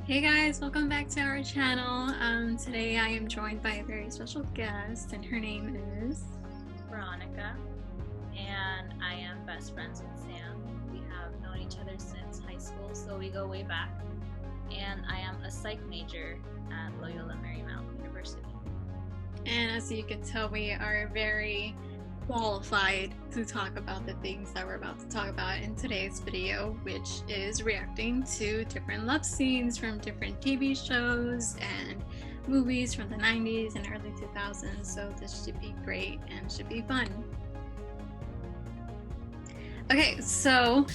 Hey guys, welcome back to our channel. Today I am joined by a very special guest, and her name is Veronica, and I am best friends with Sam. We have known each other since high school, so we go way back. And I am a psych major at Loyola Marymount University. And as you can tell, we are very qualified to talk about the things that we're about to talk about in today's video, which is reacting to different love scenes from different TV shows and movies from the 90s and early 2000s. So this should be great and should be fun. Okay, so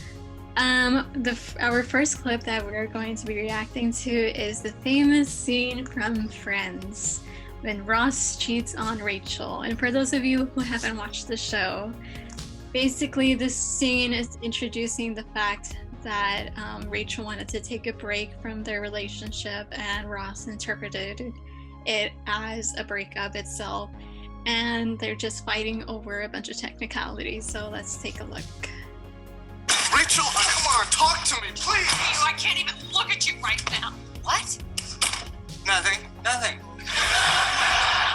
our first clip that we're going to be reacting to is the famous scene from Friends when Ross cheats on Rachel. And for those of you who haven't watched the show, basically this scene is introducing the fact that Rachel wanted to take a break from their relationship, and Ross interpreted it as a breakup itself, and they're just fighting over a bunch of technicalities. So let's take a look. Rachel, come on, talk to me, please. I can't even look at you right now. What? Nothing.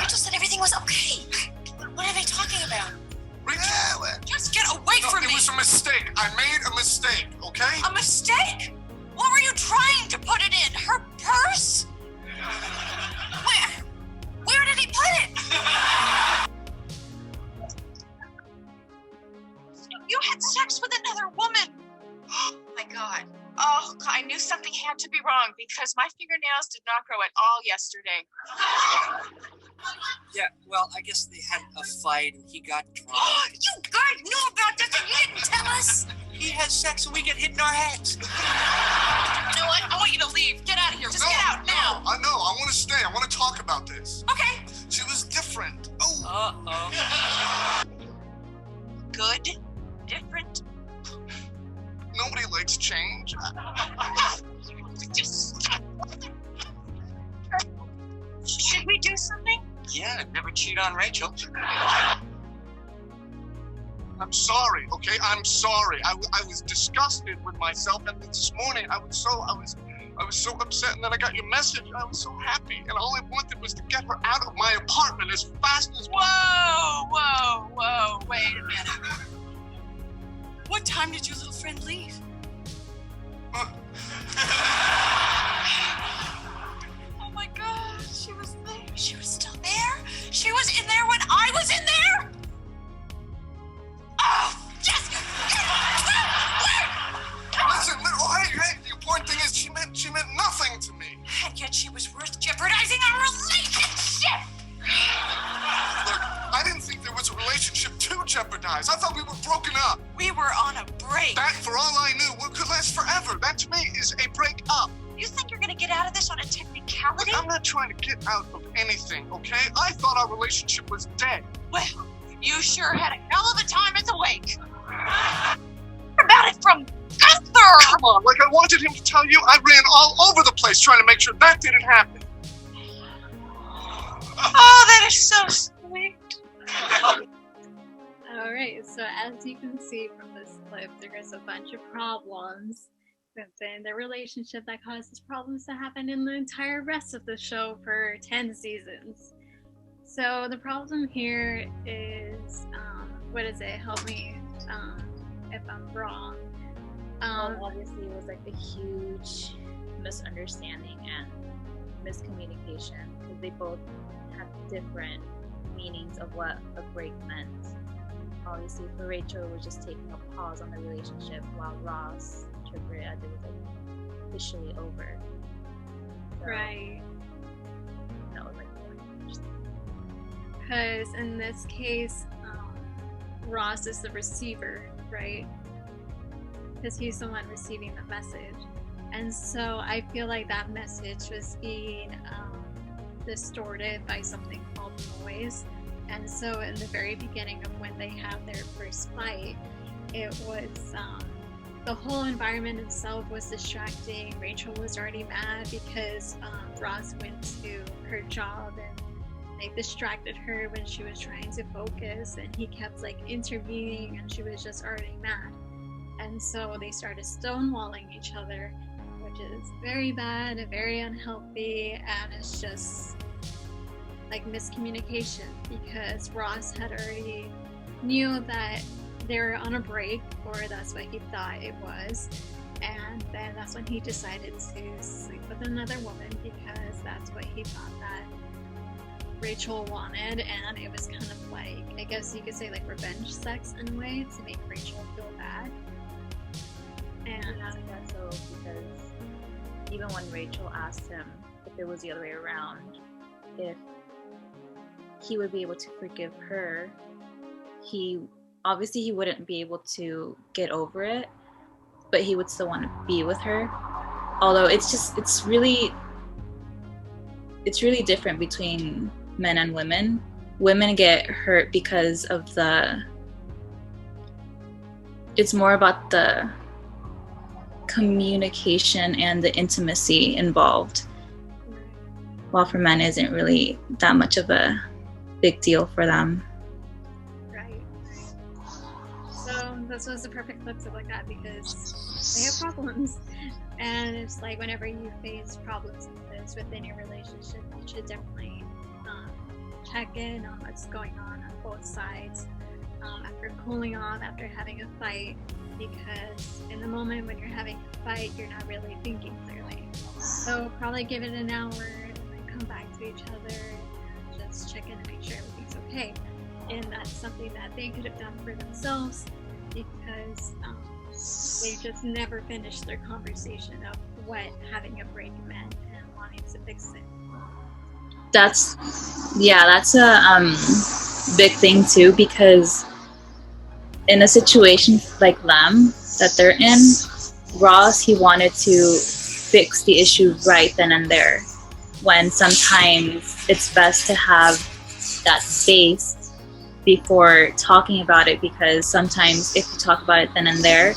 Rachel said everything was okay. What are they talking about? Rachel, Just get away from me. It was a mistake. I made a mistake, okay? A mistake? What were you trying to put it in? Her purse? Where did he put it? You had sex with another woman. Oh my God. Oh, I knew something had to be wrong because my fingernails did not grow at all yesterday. Yeah, well, I guess they had a fight and he got drunk. Oh, you guys knew about this and you didn't tell us? He had sex and we get hit in our heads. You know what? I want you to leave. Get out of here. Just get out now. I know. I want to stay. I want to talk about this. Okay. She was different. Oh. Uh-oh. Good. Different. Nobody likes change. Should we do something? Yeah, never cheat on Rachel. I'm sorry, okay? I'm sorry. I was disgusted with myself, and this morning I was so upset, and then I got your message. I was so happy, and all I wanted was to get her out of my apartment as fast as possible. Whoa. Wait a minute. What time did your little friend leave? Oh my God, she was there. She was still there? She was in there when I was in there? Oh, yes! Listen, hey, the important thing is she meant nothing to me. And yet she was worth jeopardizing our relationship! Look, I didn't think there was a relationship to jeopardize. I thought we were broken up. We were on a break. That, for all I knew, could last forever. That, to me, is a break up. You think you're gonna get out of this on a technicality? Look, I'm not trying to get out of anything, okay? I thought our relationship was dead. Well, you sure had a hell of a time at the wake. About it from Gunther! Come on, like I wanted him to tell you, I ran all over the place trying to make sure that didn't happen. Oh, that is so sweet. Alright, so as you can see from this clip, there's a bunch of problems within the relationship that causes problems to happen in the entire rest of the show for 10 seasons. So the problem here is, what is it? Help me if I'm wrong. Well, obviously, it was like a huge misunderstanding and miscommunication because they both had different meanings of what a break meant. Obviously, for Rachel, it was just taking a pause on the relationship, while Ross interpreted it as it was like officially over. So, Right. that was like more interesting. Because in this case, Ross is the receiver, right? Because he's the one receiving the message. And so I feel like that message was being distorted by something called noise. And so in the very beginning of when they have their first fight, it was the whole environment itself was distracting. Rachel was already mad because Ross went to her job and they distracted her when she was trying to focus, and he kept like intervening, and she was just already mad. And so they started stonewalling each other, which is very bad and very unhealthy, and it's just like miscommunication because Ross had already knew that they were on a break, or that's what he thought it was, and then that's when he decided to sleep with another woman because that's what he thought that Rachel wanted, and it was kind of like, I guess you could say like revenge sex in a way to make Rachel feel bad. And I think that's so, because even when Rachel asked him if it was the other way around, if he would be able to forgive her, he wouldn't be able to get over it, but he would still want to be with her. Although it's really different between men and women. Women get hurt because of it's more about the communication and the intimacy involved, while for men isn't really that much of a big deal for them. Right. So this was the perfect clip to look at because they have problems, and it's like whenever you face problems like this within your relationship, you should definitely check in on what's going on both sides after cooling off, after having a fight, because in the moment when you're having a fight, you're not really thinking clearly. So probably give it an hour and then come back to each other and just check in and make sure everything's okay. And that's something that they could have done for themselves because they just never finished their conversation of what having a break meant and wanting to fix it. That's a big thing too, because in a situation like them that they're in, Ross, he wanted to fix the issue right then and there, when sometimes it's best to have that space before talking about it, because sometimes if you talk about it then and there,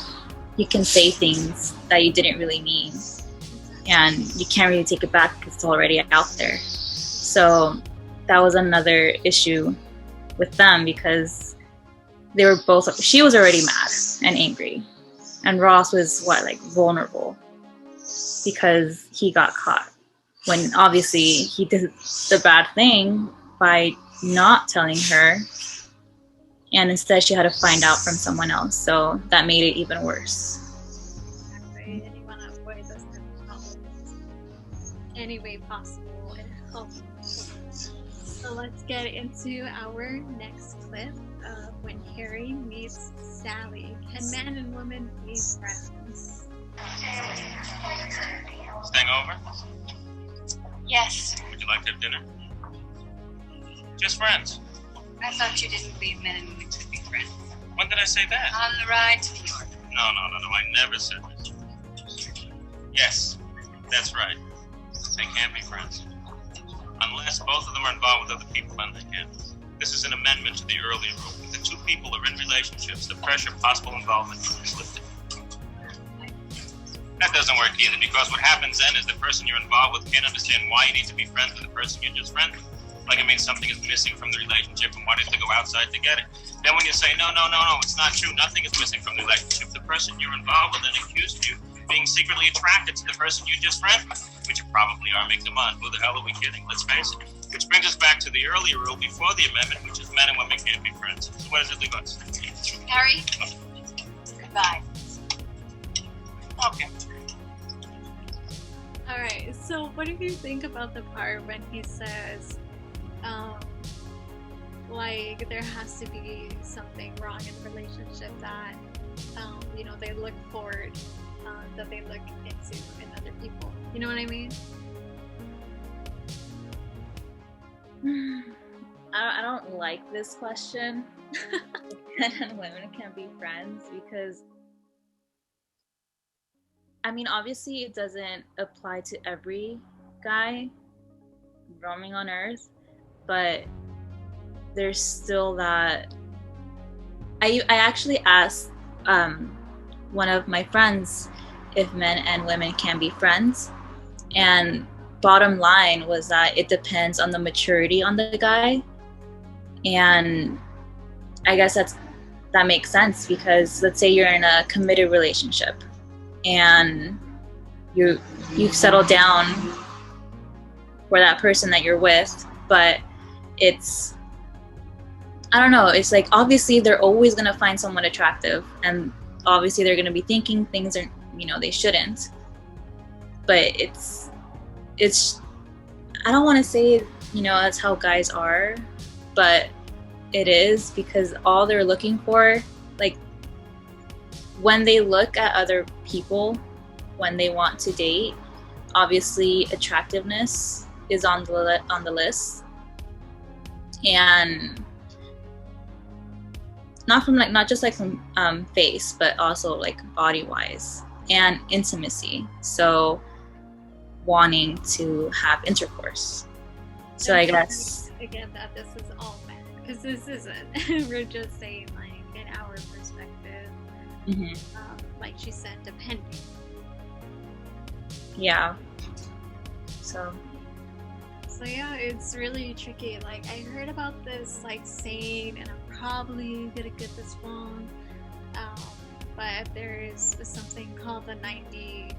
you can say things that you didn't really mean, and you can't really take it back because it's already out there. So that was another issue with them, because they were both, she was already mad and angry, and Ross was vulnerable because he got caught when obviously he did the bad thing by not telling her, and instead she had to find out from someone else, so that made it even worse. Exactly, and you want to avoid those types of problems any way possible and healthy. So let's get into our next clip of when Harry meets Sally. Can man and woman be friends? Staying over? Yes. Would you like to have dinner? Just friends. I thought you didn't believe men and women could be friends. When did I say that? On the ride to New York. No, I never said that. Yes, that's right. They can't be friends. Unless both of them are involved with other people, then they can. This is an amendment to the earlier rule. If the two people are in relationships, the pressure of possible involvement is lifted. That doesn't work either, because what happens then is the person you're involved with can't understand why you need to be friends with the person you're just friends with. Like it means something is missing from the relationship and wanting to go outside to get it. Then when you say, no, it's not true, nothing is missing from the relationship, the person you're involved with then accuses you of being secretly attracted to the person you just friends with, which you probably are. Make them on. Who the hell are we kidding? Let's face it. Which brings us back to the earlier rule before the amendment, which is men and women can't be friends. So what does it leave us? Harry, goodbye. Okay. Alright, so what do you think about the part when he says, there has to be something wrong in the relationship that, they look forward, that they look into in other people. You know what I mean? I don't like this question. Men and women can be friends, because obviously it doesn't apply to every guy roaming on earth, but there's still that. I actually asked one of my friends if men and women can be friends, and bottom line was that it depends on the maturity on the guy. And I guess that makes sense, because let's say you're in a committed relationship and you've settled down for that person that you're with, but it's, I don't know, it's like obviously they're always going to find someone attractive, and obviously they're going to be thinking things are, you know, they shouldn't, but it's I don't want to say, you know, that's how guys are, but it is, because all they're looking for, like when they look at other people, when they want to date, obviously attractiveness is on the list, and not just from face, but also like body wise and intimacy. So wanting to have intercourse. So I guess again that this is all men, because this isn't. We're just saying like in our perspective, like she said, depending. Yeah. So yeah, it's really tricky. Like I heard about this like saying, and I'm probably gonna get this wrong, but there's something called the 90-10%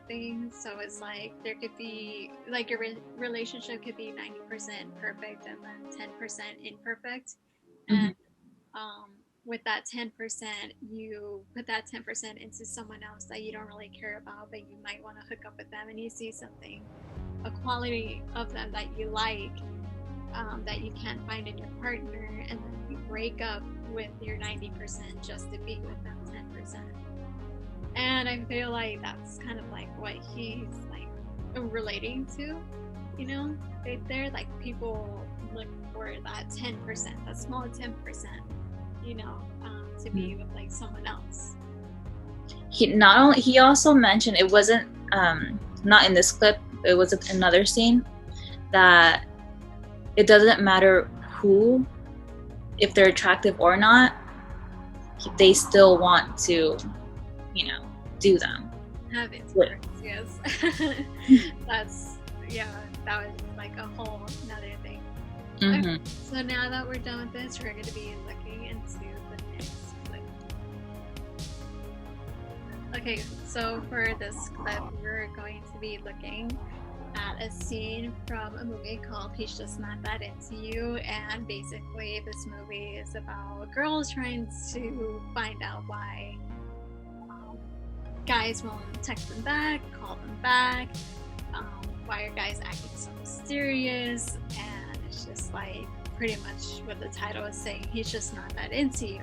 thing. So it's like there could be like your relationship could be 90% perfect and then 10% imperfect, and with that 10%, you put that 10% into someone else that you don't really care about, but you might want to hook up with them, and you see something, a quality of them that you like, that you can't find in your partner, and then you break up with your 90% just to be with them 10%. And I feel like that's kind of like what he's like relating to, you know, right there. Like people look for that 10%, that small 10%, you know, to be with like someone else. He also mentioned, it wasn't not in this clip, it was another scene, that it doesn't matter who, if they're attractive or not, they still want to, you know, do them. Have intercourse, yes. That's, yeah, that was like a whole another thing. Okay, so now that we're done with this, we're going to be looking into the next clip. Okay, so for this clip, we're going to be looking at a scene from a movie called He's Just Not That Into You, and basically this movie is about girls trying to find out why guys won't text them back, call them back, why are guys acting so mysterious, and it's just like pretty much what the title is saying, he's just not that into you.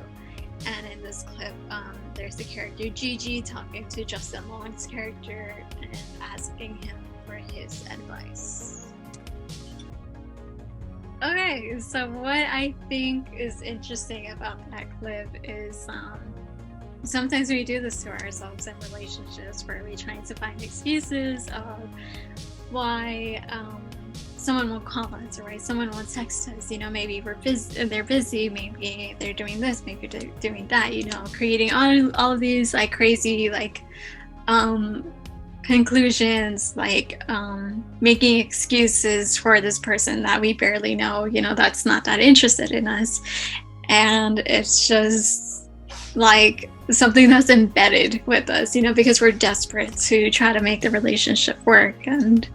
And in this clip, there's the character Gigi talking to Justin Long's character and asking him for his advice. Okay, so what I think is interesting about that clip is sometimes we do this to ourselves in relationships, where we're trying to find excuses of why someone won't call us, or why someone won't text us. You know, maybe they're busy, maybe they're doing this, maybe they're doing that, you know, creating all of these like crazy like conclusions, like making excuses for this person that we barely know, you know, that's not that interested in us. And it's just like something that's embedded with us, you know, because we're desperate to try to make the relationship work, and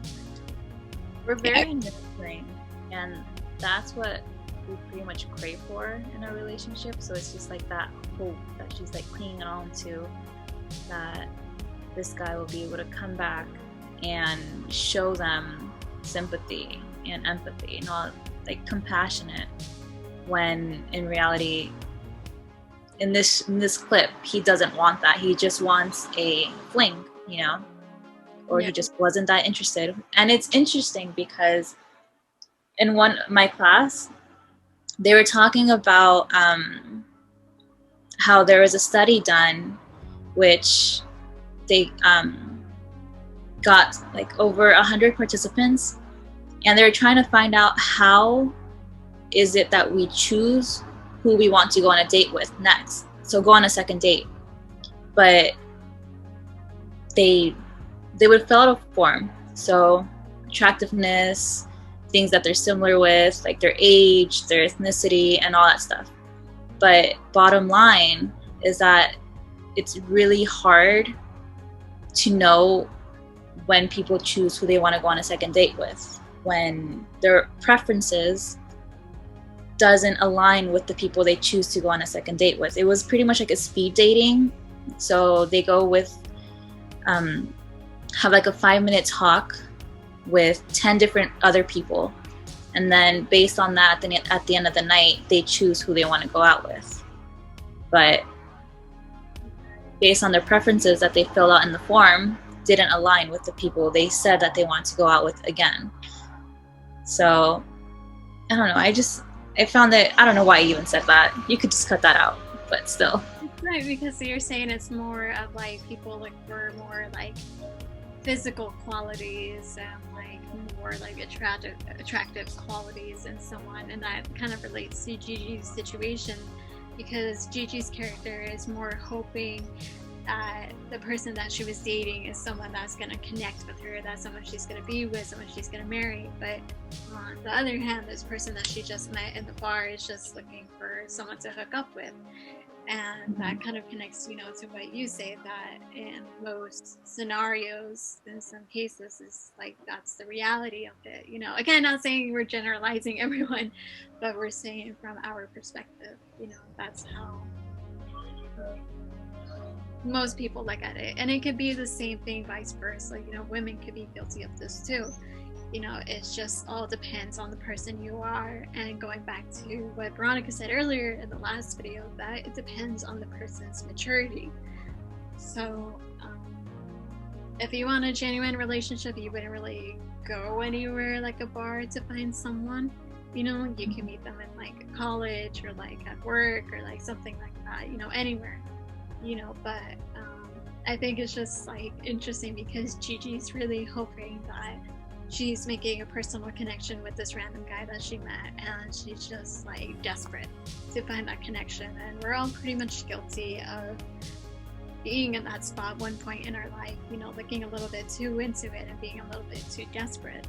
we're very nurturing, and that's what we pretty much crave for in our relationship. So it's just like that hope that she's like clinging on to, that this guy will be able to come back and show them sympathy and empathy, not like compassionate, when in reality, in this clip, he doesn't want that. He just wants a fling, you know, or he just wasn't that interested. And it's interesting because in my class, they were talking about how there was a study done, which they got like over 100 participants, and they were trying to find out how is it that we choose who we want to go on a date with next. So go on a second date. But they would fill out a form. So attractiveness, things that they're similar with, like their age, their ethnicity, and all that stuff. But bottom line is that it's really hard to know when people choose who they want to go on a second date with, when their preferences doesn't align with the people they choose to go on a second date with. It was pretty much like a speed dating. So they go with, have like a 5-minute talk with 10 different other people. And then based on that, then at the end of the night, they choose who they want to go out with. But based on their preferences that they fill out in the form, didn't align with the people they said that they want to go out with again. So, I don't know. I found that, I don't know why I even said that. You could just cut that out, but still. Right, because you're saying it's more of like people look for more like physical qualities and like more like attractive qualities in someone, and that kind of relates to Gigi's situation, because Gigi's character is more hoping that the person that she was dating is someone that's going to connect with her, that's someone she's going to be with, someone she's going to marry. But on the other hand, this person that she just met in the bar is just looking for someone to hook up with. And that kind of connects, to what you say, that in most scenarios, in some cases, is like that's the reality of it. Again, not saying we're generalizing everyone, but we're saying from our perspective, that's how most people look at it. And it could be the same thing vice versa. Women could be guilty of this too. It's just all depends on the person you are. And going back to what Veronica said earlier in the last video, that it depends on the person's maturity. So if you want a genuine relationship, you wouldn't really go anywhere like a bar to find someone. You can meet them in like college or like at work or like something like that, anywhere. But I think it's just like interesting because Gigi's really hoping that she's making a personal connection with this random guy that she met, and she's just like desperate to find that connection. And we're all pretty much guilty of being in that spot one point in our life, looking a little bit too into it and being a little bit too desperate,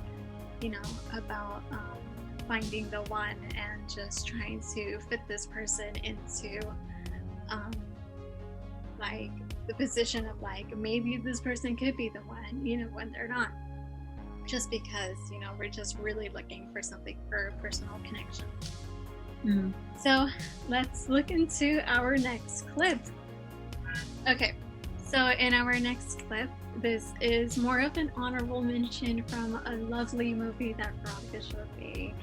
about finding the one and just trying to fit this person into like the position of like maybe this person could be the one, when they're not, just because we're just really looking for something, for a personal connection. So let's look into our next clip. Okay, so in our next clip, this is more of an honorable mention from a lovely movie that Veronica showed me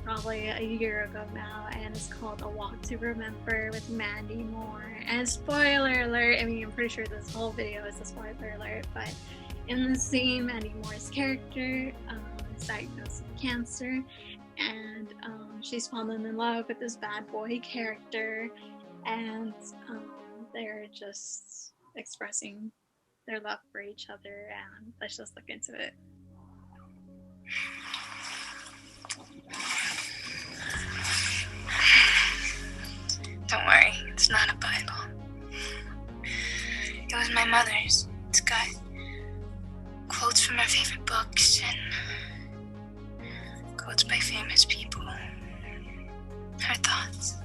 probably a year ago now, and it's called A Walk to Remember with Mandy Moore. And spoiler alert, I'm pretty sure this whole video is a spoiler alert, but in the scene, Mandy Moore's character is diagnosed with cancer, and she's fallen in love with this bad boy character, and they're just expressing their love for each other, and let's just look into it. Don't worry, it's not a Bible. It was my mother's. It's got quotes from her favorite books and quotes by famous people. Her thoughts.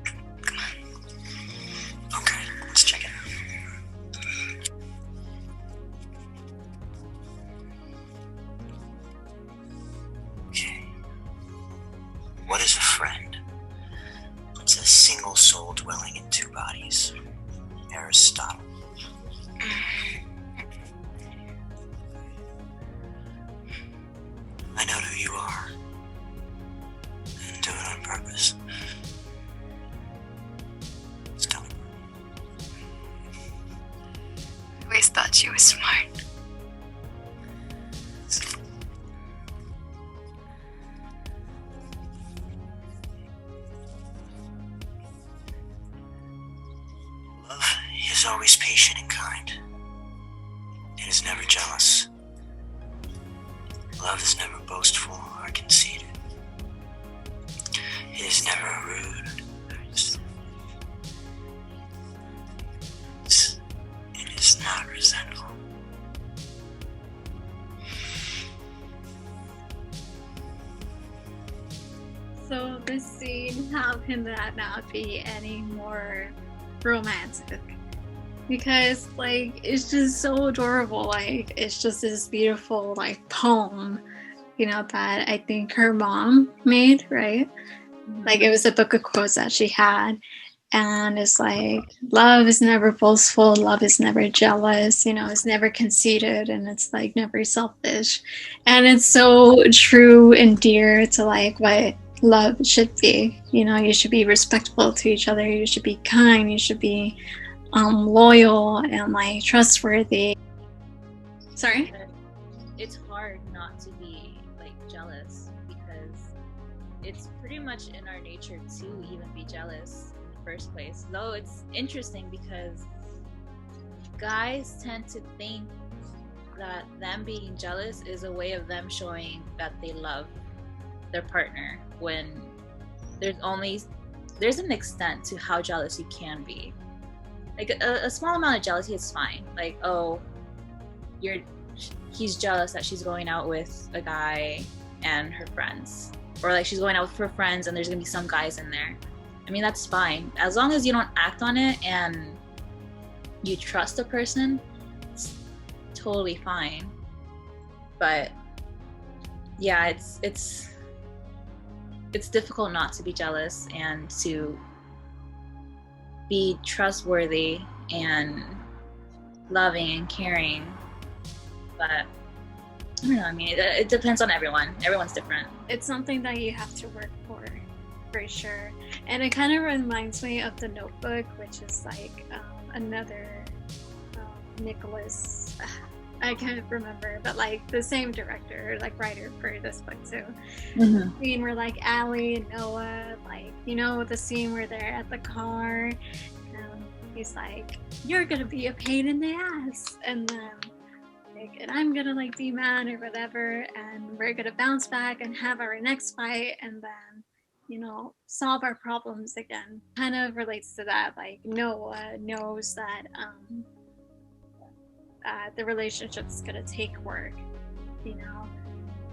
Come on. Okay, let's check it out. Okay. What is a friend? It's a single soul dwelling in two bodies. Aristotle. I know who you are, and do it on purpose. Still. I always thought she was smart. Love is always patient and kind. It is never jealous. Love is never boastful or conceited. It is never rude. It is not resentful. So this scene, how can that not be any more romantic? because like it's just so adorable. Like it's just this beautiful like poem, you know, that I think her mom made, right? Like it was a book of quotes that she had, and it's like love is never boastful, love is never jealous, you know, it's never conceited, and it's like never selfish. And it's so true and dear to like what love should be. You know, you should be respectful to each other, you should be kind, you should be loyal and like trustworthy. Sorry? It's hard not to be like jealous, because it's pretty much in our nature to even be jealous in the first place. Though it's interesting because guys tend to think that them being jealous is a way of them showing that they love their partner, when there's an extent to how jealous you can be. Like a small amount of jealousy is fine. Like, oh, he's jealous that she's going out with a guy and her friends, or like she's going out with her friends and there's gonna be some guys in there. I mean, that's fine as long as you don't act on it and you trust the person. It's totally fine. But yeah, it's difficult not to be jealous and to be trustworthy and loving and caring. But I don't know, I mean, it depends on everyone. Everyone's different. It's something that you have to work for sure. And it kind of reminds me of The Notebook, which is like another Nicholas, I can't remember, but like the same director, like writer for this book too. Mm-hmm. Scene where like Allie and Noah, like, you know, the scene where they're at the car, he's like, you're gonna be a pain in the ass, and then like, and I'm gonna like be mad or whatever, and we're gonna bounce back and have our next fight, and then, you know, solve our problems again. Kind of relates to that. Like Noah knows that the relationship's gonna take work, you know,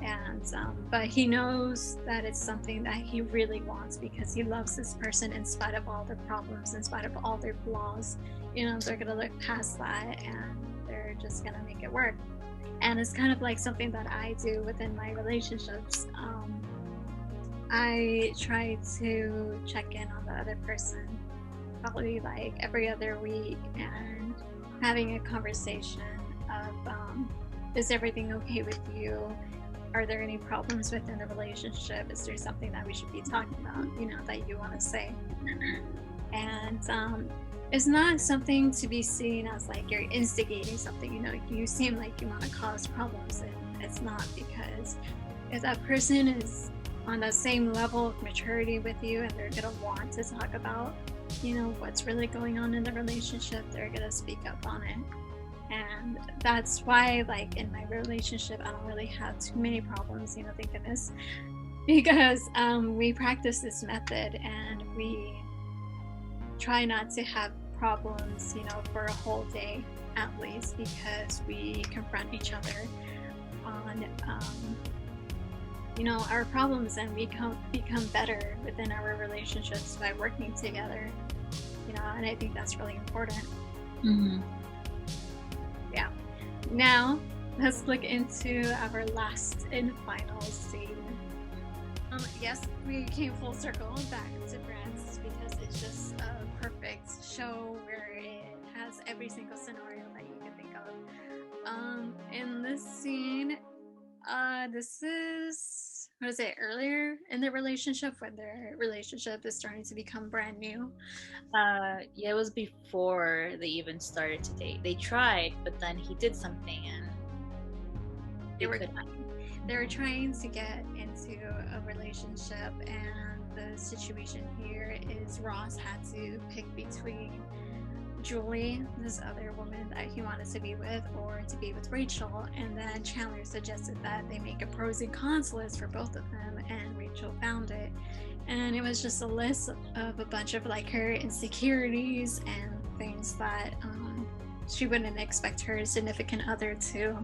and but he knows that it's something that he really wants because he loves this person in spite of all their problems, in spite of all their flaws. You know, they're gonna look past that and they're just gonna make it work. And it's kind of like something that I do within my relationships. I try to check in on the other person probably like every other week and having a conversation of is everything okay with you? Are there any problems within the relationship? Is there something that we should be talking about, you know, that you want to say? And it's not something to be seen as like you're instigating something, you know, you seem like you want to cause problems, and it's not, because if that person is on the same level of maturity with you and they're gonna want to talk about, you know, what's really going on in the relationship, they're gonna speak up on it. And that's why, like, in my relationship, I don't really have too many problems, you know, thank goodness, because we practice this method and we try not to have problems, you know, for a whole day at least, because we confront each other on you know, our problems, and we become better within our relationships by working together, you know, and I think that's really important. Mm-hmm. Yeah. Now let's look into our last and final scene. Yes, we came full circle back to Bratz because it's just a perfect show where it has every single scenario that you can think of. In this scene, this is, what is it, earlier in the relationship, when their relationship is starting to become brand new? Yeah, it was before they even started to date. They tried, but then he did something and they were trying to get into a relationship, and the situation here is Ross had to pick between Julie, this other woman that he wanted to be with, or to be with Rachel, and then Chandler suggested that they make a pros and cons list for both of them, and Rachel found it, and it was just a list of a bunch of like her insecurities and things that she wouldn't expect her significant other to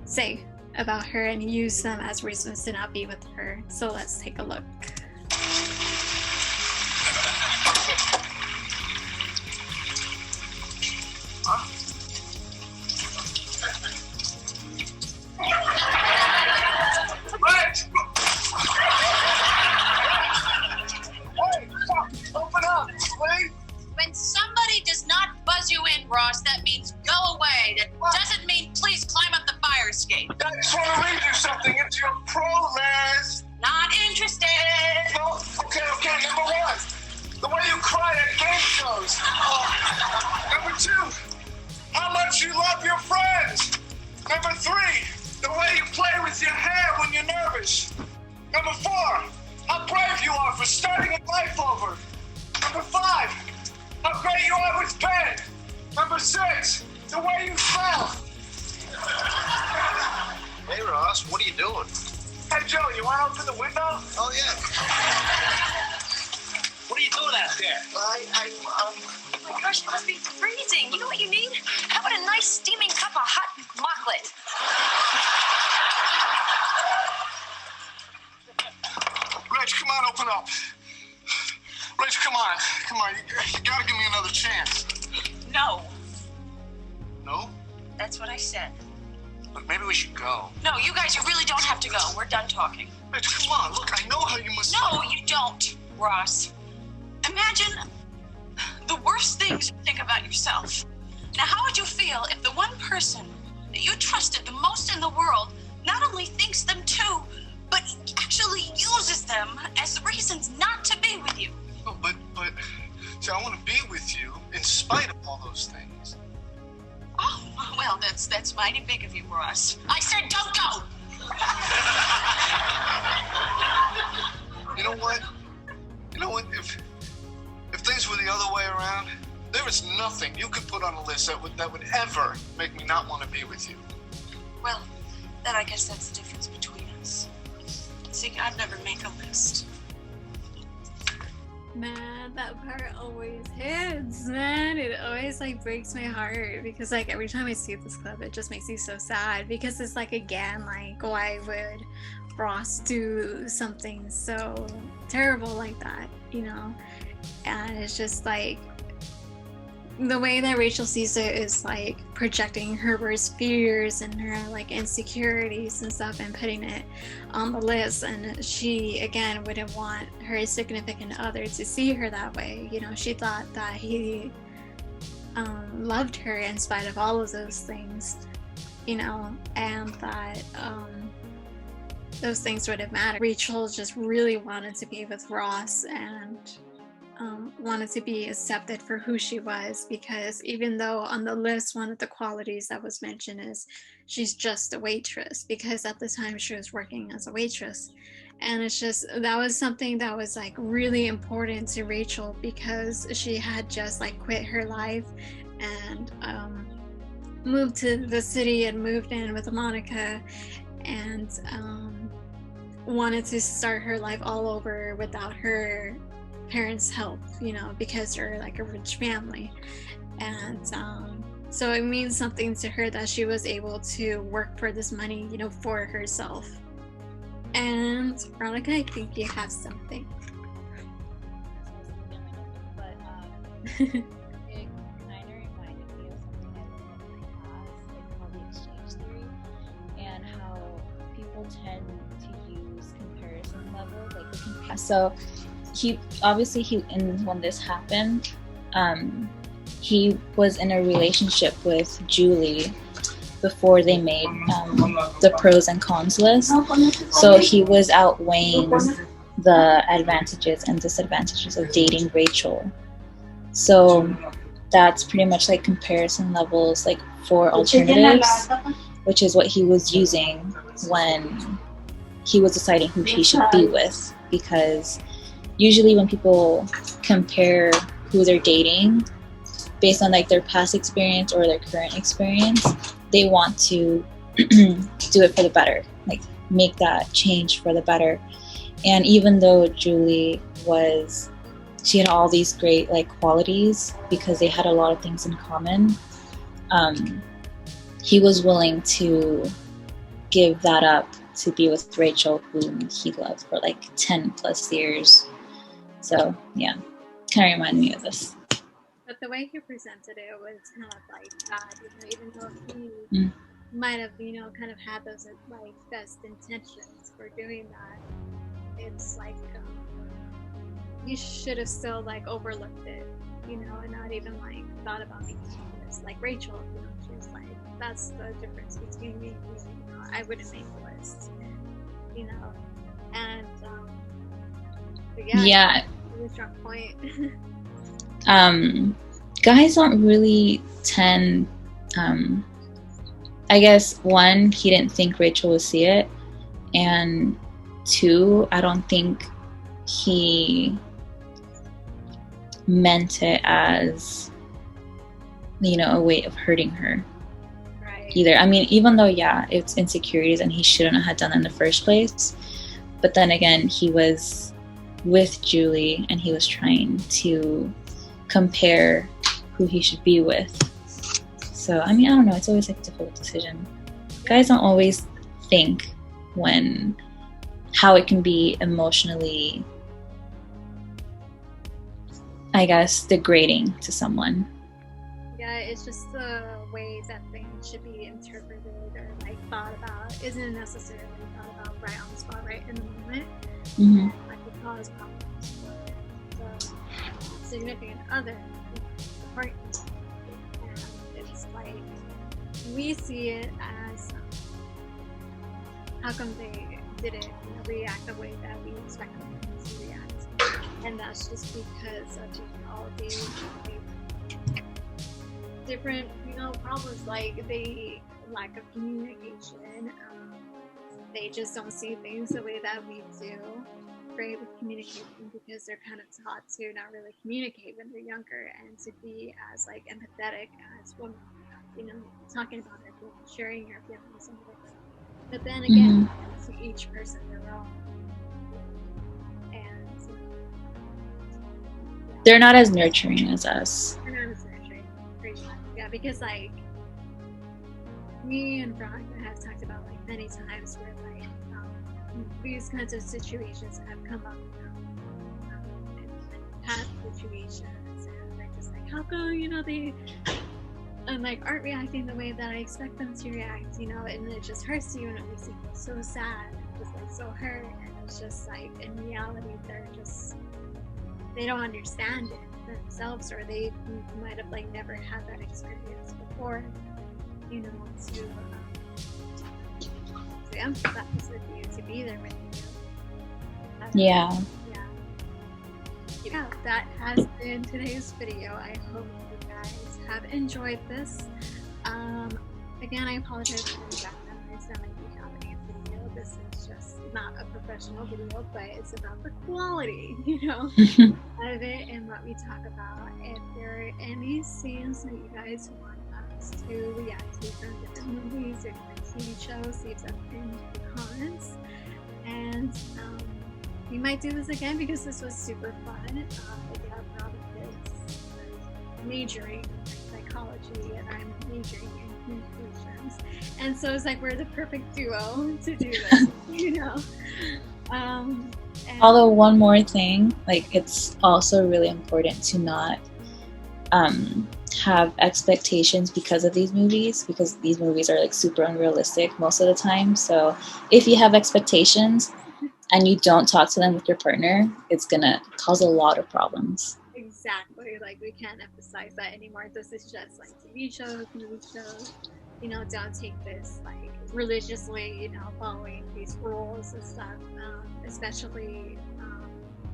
say about her and use them as reasons to not be with her. So let's take a look. those. Number 2, how much you love your friends. Number 3, the way you play with your hair when you're nervous. Number 4, how brave you are for starting a life over. Number 5, how great you are with Ben. Number 6, the way you smell. Hey, Ross, what are you doing? Hey, Joe, you want to open the window? Oh, yeah. What are you doing out there? Oh my gosh, it must be freezing. You know what you need? How about a nice steaming cup of hot chocolate? Rich, come on, open up. Rich, come on. Come on, you gotta give me another chance. No, No? that's what I said. Look, maybe we should go. No, you guys, you really don't have to go. We're done talking. Rich, come on. Look, I know how you must... No, you don't, Ross. Imagine the worst things you think about yourself. Now, how would you feel if the one person that you trusted the most in the world not only thinks them too, but actually uses them as reasons not to be with you? Oh, but, see, I want to be with you in spite of all those things. Oh, well, that's mighty big of you, Ross. I said don't go! You know what? If things were the other way around, there is nothing you could put on a list that would ever make me not want to be with you. Well, then I guess that's the difference between us. See, I'd never make a list. Man, that part always hits, man. It always like breaks my heart because like every time I see this clip, it just makes me so sad because it's like, again, like, why would Ross do something so terrible like that, you know? And it's just like the way that Rachel sees it is like projecting her worst fears and her like insecurities and stuff and putting it on the list, and she again wouldn't want her significant other to see her that way. You know, she thought that he loved her in spite of all of those things, you know, and that those things wouldn't matter. Rachel just really wanted to be with Ross and wanted to be accepted for who she was, because even though on the list one of the qualities that was mentioned is she's just a waitress, because at the time she was working as a waitress, and it's just that was something that was like really important to Rachel because she had just like quit her life and moved to the city and moved in with Monica and wanted to start her life all over without her parents' help, you know, because they're like a rich family. And so it means something to her that she was able to work for this money, you know, for herself. And Veronica, I think you have something. But it kind of reminded me of something I learned in my class, like called the exchange theory, and how people tend to use comparison level, like so when this happened, he was in a relationship with Julie before they made the pros and cons list. So he was outweighing the advantages and disadvantages of dating Rachel. So that's pretty much like comparison levels, like for alternatives, which is what he was using when he was deciding who he should be with. Because usually when people compare who they're dating based on like their past experience or their current experience, they want to do it for the better, like make that change for the better. And even though Julie she had all these great like qualities because they had a lot of things in common, he was willing to give that up to be with Rachel, whom he loved for like 10 plus years. So yeah, kind of reminded me of this. But the way he presented it was kind of like God, you know, even though he might have, you know, kind of had those like best intentions for doing that, it's like you should have still like overlooked it, you know, and not even like thought about making this. Like Rachel, you know, she was like, that's the difference between me and you, you know, I wouldn't make a list, you know, and but yeah. Really strong point. guys don't really tend, I guess, one, he didn't think Rachel would see it, and two, I don't think he meant it as, you know, a way of hurting her either. I mean, even though, yeah, it's insecurities and he shouldn't have done it in the first place, but then again, he was with Julie and he was trying to compare who he should be with. So, I mean, I don't know, it's always like a difficult decision. Guys don't always think when how it can be emotionally, I guess, degrading to someone. Yeah, it's just the way that things should be interpreted or like thought about isn't necessarily thought about right on the spot, right in the moment. Mm-hmm. Like would cause problems for the significant other, the partner. And it's like we see it as how come they didn't react the way that we expect them to react, and that's just because of all these different, you know, problems like the lack of communication. They just don't see things the way that we do, right, with communication, because they're kind of taught to not really communicate when they're younger and to be as like empathetic as women, you know, talking about their feelings, sharing your feelings and whatever. But then again, to each person their own. And yeah. They're not as nurturing as us. They're not as nurturing, pretty much. Yeah, because like me and Veronica have talked about like many times where like these kinds of situations have come up in past situations, and they're just like, how come, you know, they and like aren't reacting the way that I expect them to react, you know, and it just hurts you and it makes you feel so sad and just like so hurt, and it's just like in reality they don't understand it themselves, or they might have like never had that experience before, you know, to empathize with you, to be there with you. Yeah, that has been today's video. I hope you guys have enjoyed this. Again, I apologize for the background noise that might be happening in the video. This is just not a professional video, but it's about the quality, you know, of it and what we talk about. If there are any scenes that you guys want us to react to from different movies or different TV shows, leave them in the comments. And we might do this again because this was super fun. Rob is majoring in psychology and I'm majoring in communications, and so it's like we're the perfect duo to do this, you know. Although one more thing, like it's also really important to not have expectations because of these movies, because these movies are like super unrealistic most of the time. So if you have expectations and you don't talk to them with your partner, it's gonna cause a lot of problems. Exactly, like we can't emphasize that anymore. This is just like TV shows, movie shows, you know, don't take this like religiously, you know, following these rules and stuff, especially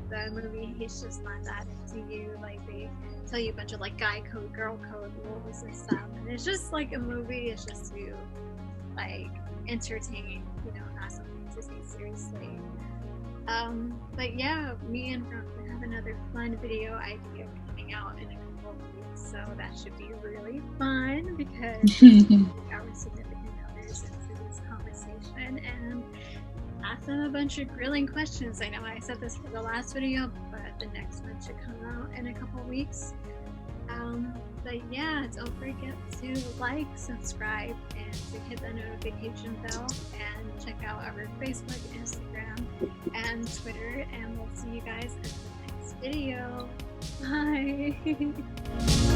the movie He's Just Not That Into You. Like they tell you a bunch of like guy code, girl code rules and stuff, and it's just like a movie. It's just to like entertain, you know, not something to take seriously. But yeah, me and Veronica have another fun video idea coming out in a couple of weeks, so that should be really fun because our significant others into this conversation and ask them a bunch of grilling questions. I know I said this for the last video, but the next one should come out in a couple of weeks. But yeah, don't forget to like, subscribe, and to hit the notification bell, and check out our Facebook, Instagram, and Twitter, and we'll see you guys in the next video. Bye!